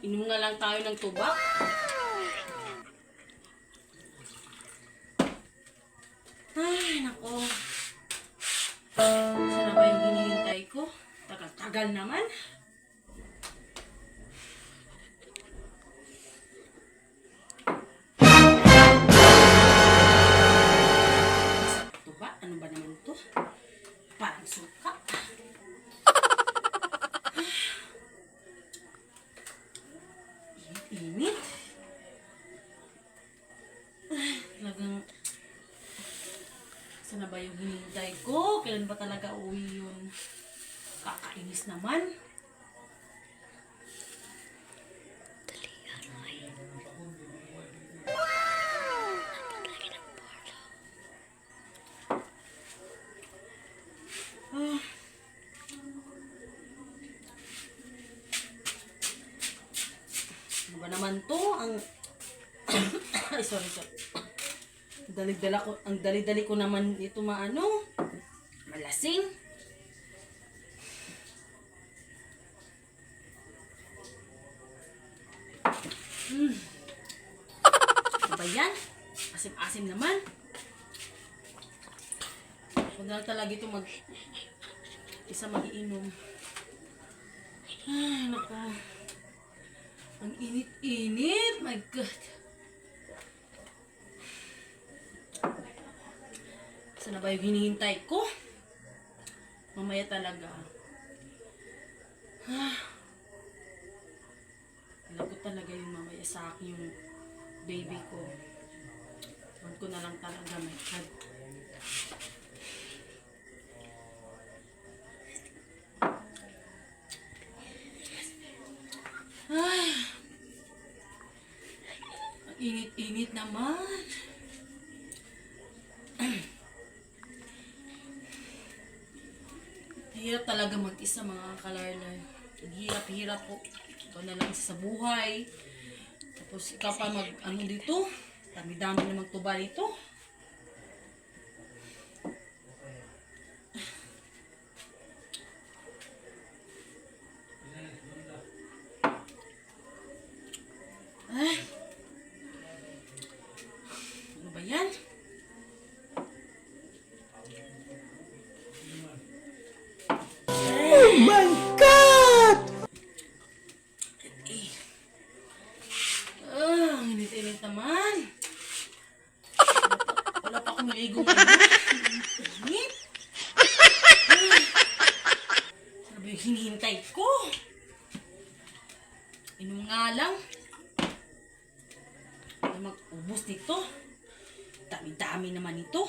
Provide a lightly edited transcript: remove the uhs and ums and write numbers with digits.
Inom nga lang tayo ng tuba. Ay, nako. Sana ba yung hinihintay ko? Tagal-tagal naman. Tuba? Ano ba naman to? Parang suka. Init. Talagang sana ba yung hinihintay ko? Kailan ba talaga uwi yun? Kakainis naman. Ano ba naman to? Ay, sorry. Ang dali-dali ko naman ito malasing. Ano ba yan? Asim-asim naman. Huwag lang talaga ito isa mag-iinom. Ay, naku. Ang init-init. My God. Sana ba yung hinihintay ko? Mamaya talaga. Lagot talaga yung mamaya sa akin yung baby ko. Huwag ko na lang talaga, my God. Ay, ang init-init naman. Hirap talaga mag-isa mga kalarlar. Hirap-hirap po. Ikaw na lang isa sa buhay. Tapos ikaw pa dito. Dami-dami na magtuba dito. Ay. Ano ba yan? Oh my God! Ang init-init naman. Wala pa akong ligo ngayon. Init. Sabi yung hinihintay ko. Inom nga lang. Ano mag-ubos nito? Dami-dami naman ito.